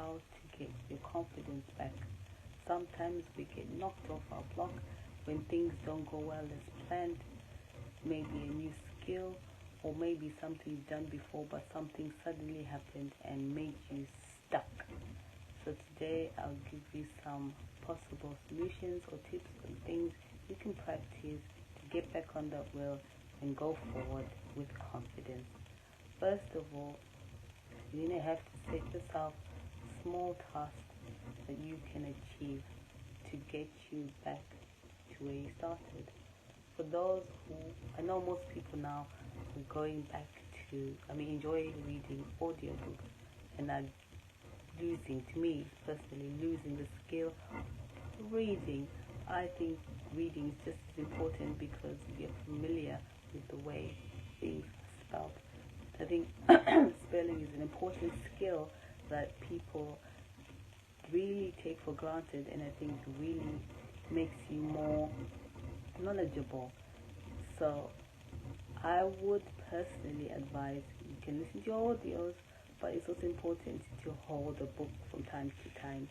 how to get your confidence back. Sometimes we get knocked off our block when things don't go well as planned, maybe a new skill, or maybe something you've done before but something suddenly happened and made you stuck. So today I'll give you some possible solutions or tips and things you can practice to get back on that wheel and go forward with confidence. First of all, you're going to have to set yourself small tasks that you can achieve to get you back to where you started. For those who, I know most people now are going back to, enjoy reading audiobooks and are losing, to me personally, losing the skill of reading. I think reading is just as important because you get familiar with the way things are spelled. I think spelling is an important skill that people really take for granted, and I think really makes you more knowledgeable. So I would personally advise you can listen to your audios, but it's also important to hold a book from time to time.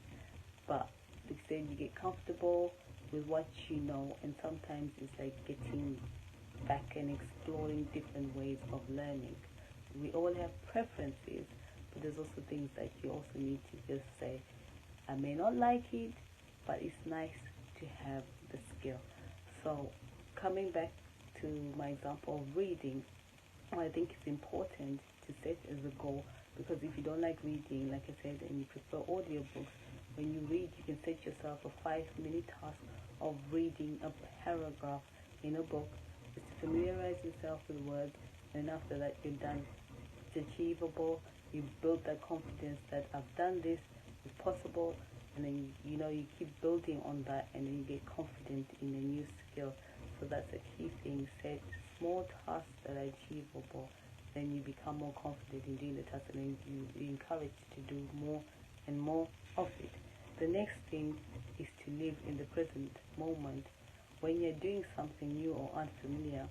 But like I said, you get comfortable with what you know, and sometimes it's like getting back and exploring different ways of learning. We all have preferences, but there's also things that you also need to just say, I may not like it, but it's nice to have the skill. So coming back to my example of reading, I think it's important to set as a goal, because if you don't like reading, like I said, and you prefer audiobooks, when you read, you can set yourself a 5-minute task of reading a paragraph in a book, just to familiarize yourself with words, and after that you're done. It's achievable. You build that confidence that I've done this, it's possible, and then you keep building on that, and then you get confident in a new skill. So that's a key thing. Set small tasks that are achievable, then you become more confident in doing the task, and then you encouraged to do more and more of it. The next thing is to live in the present moment. When you're doing something new or unfamiliar,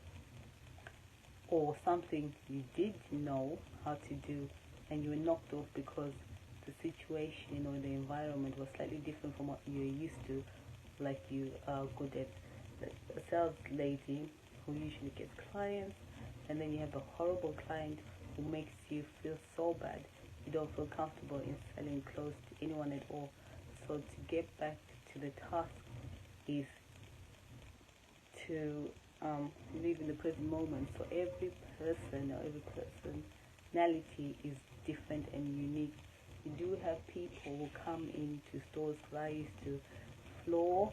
or something you did know how to do and you were knocked off because the situation or the environment was slightly different from what you're used to, like you are good at a sales lady who usually gets clients, and then you have a horrible client who makes you feel so bad. You don't feel comfortable in selling clothes to anyone at all. So to get back to the task is to live in the present moment. So every person or every personality is different and unique. You do have people who come into stores that I used to floor.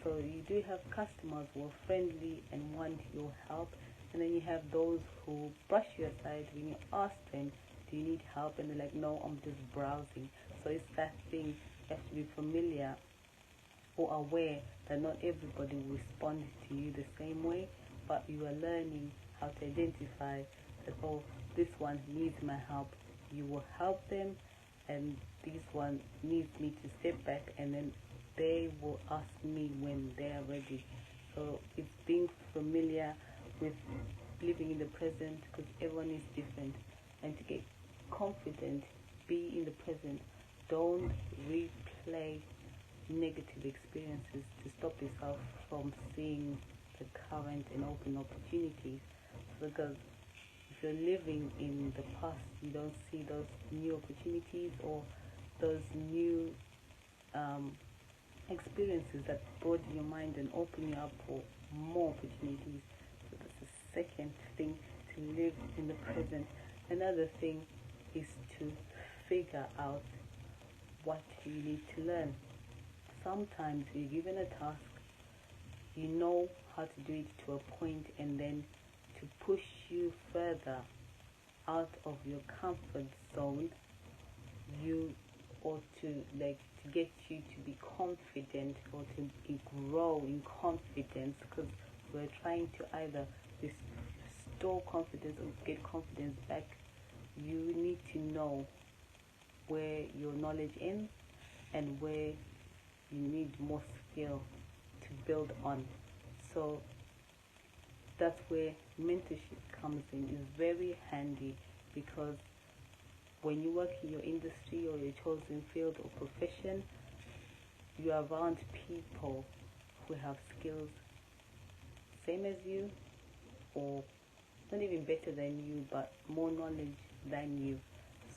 So you do have customers who are friendly and want your help, and then you have those who brush you aside when you ask them, do you need help? And they're like, no, I'm just browsing. So it's that thing, you have to be familiar or aware that not everybody will respond to you the same way, but you are learning how to identify that, oh, this one needs my help. You will help them, and this one needs me to step back, and then they will ask me when they are ready. So it's being familiar with living in the present, because everyone is different. And to get confident, be in the present. Don't replay negative experiences to stop yourself from seeing the current and open opportunities. Because if you're living in the past, you don't see those new opportunities or those new experiences that broaden your mind and open you up for more opportunities. So that's the second thing, to live in the present. Another thing is to figure out what you need to learn. Sometimes you're given a task, you know how to do it to a point, and then to push you further out of your comfort zone, to get you to be confident or to grow in confidence, because we're trying to either restore confidence or get confidence back. You need to know where your knowledge ends and where you need more skill to build on. So that's where mentorship comes in. It's very handy, because when you work in your industry or your chosen field or profession, you are around people who have skills same as you, or not even better than you, but more knowledge than you.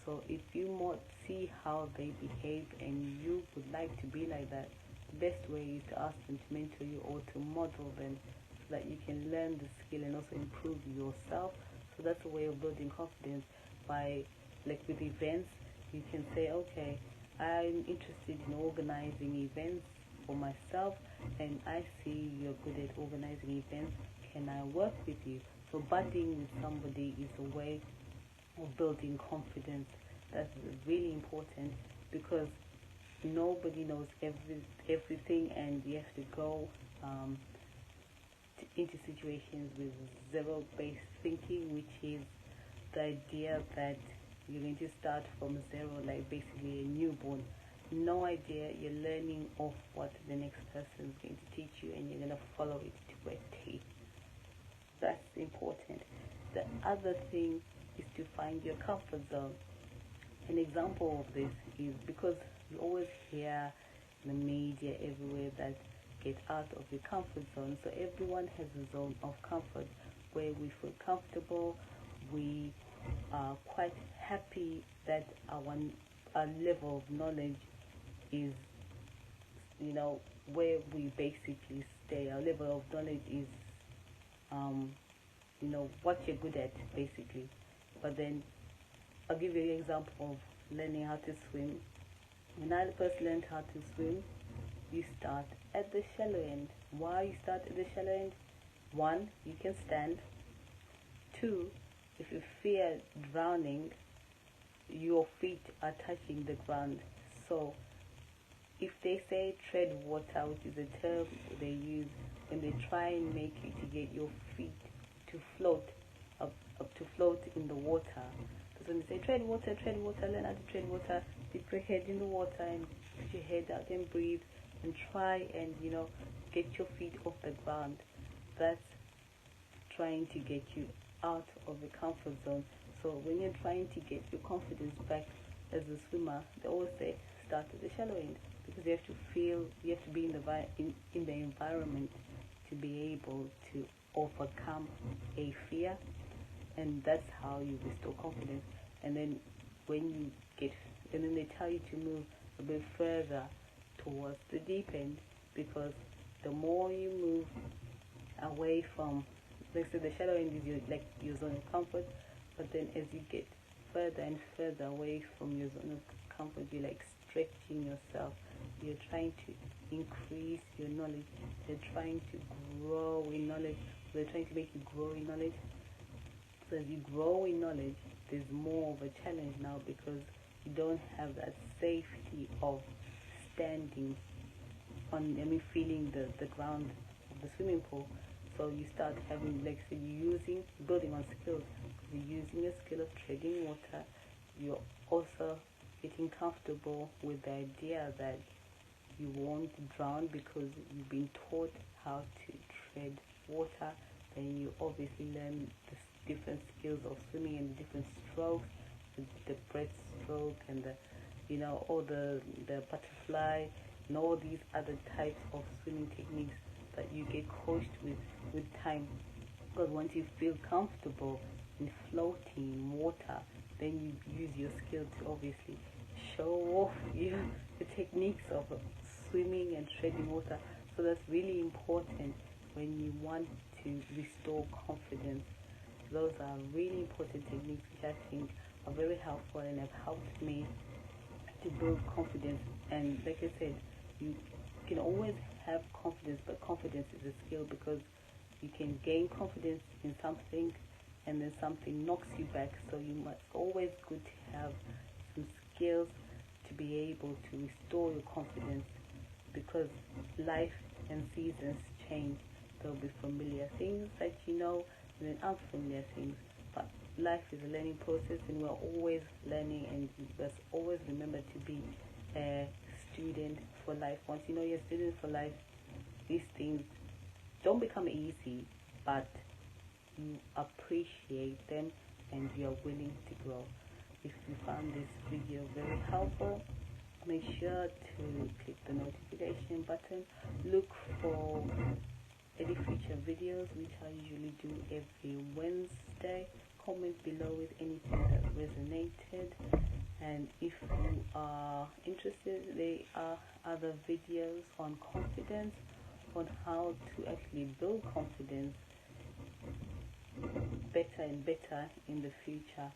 So if you more see how they behave and you would like to be like that, the best way is to ask them to mentor you or to model them so that you can learn the skill and also improve yourself. So that's a way of building confidence. By, like with events, you can say, okay, I'm interested in organizing events for myself, and I see you're good at organizing events. Can I work with you? So budding with somebody is a way of building confidence. That's really important, because nobody knows everything, and you have to go into situations with zero-based thinking, which is the idea that you're going to start from zero, like basically a newborn. No idea. You're learning off what the next person is going to teach you, and you're going to follow it to a T. That's important. The other thing is to find your comfort zone. An example of this is, because you always hear in the media everywhere that get out of your comfort zone. So everyone has a zone of comfort where we feel comfortable. We are quite happy that our level of knowledge is, where we basically stay. Our level of knowledge is, what you're good at, basically. But then I'll give you an example of learning how to swim. When I first learned how to swim, you start at the shallow end. Why you start at the shallow end? 1, you can stand. 2, if you fear drowning, your feet are touching the ground. So if they say tread water, which is a term they use when they try and make you to get your feet to float, up to float in the water. Because when they say tread water, learn how to tread water, dip your head in the water and put your head out and breathe and try and, get your feet off the ground. That's trying to get you out of the comfort zone. So when you're trying to get your confidence back as a swimmer, they always say start at the shallow end, because you have to be in the environment to be able to overcome a fear, and that's how you restore confidence. And then then they tell you to move a bit further towards the deep end, because the more you move away from, let's say the shallow end is your zone of comfort, but then as you get further and further away from your zone of comfort, you're like stretching yourself. You're trying to increase your knowledge. They're trying to grow in knowledge. They're trying to make you grow in knowledge. So as you grow in knowledge, there's more of a challenge now, because you don't have that safety of standing feeling the ground of the swimming pool. So you start having, like, so you're building on skills. You're using a skill of treading water. You're also getting comfortable with the idea that you won't drown because you've been taught how to tread water. Then you obviously learn the different skills of swimming and the different strokes, the breaststroke and all the butterfly and all these other types of swimming techniques that you get coached with time. Because once you feel comfortable in floating in water, then you use your skill to obviously show off the techniques of swimming and treading water. So that's really important when you want to restore confidence. Those are really important techniques which I think are very helpful and have helped me to build confidence. And like I said, you can always have confidence, but confidence is a skill, because you can gain confidence in something and then something knocks you back. So you must always good to have some skills to be able to restore your confidence, because life and seasons change. There'll be familiar things that and then unfamiliar things. But life is a learning process, and we're always learning, and you must always remember to be a student for life. Once you know you're a student for life, these things don't become easy, but you appreciate them and you're willing to grow. If you found this video very helpful, make sure to click the notification button. Look for any future videos, which I usually do every Wednesday. Comment below with anything that resonated, and if you are interested, there are other videos on confidence, on how to actually build confidence better and better in the future.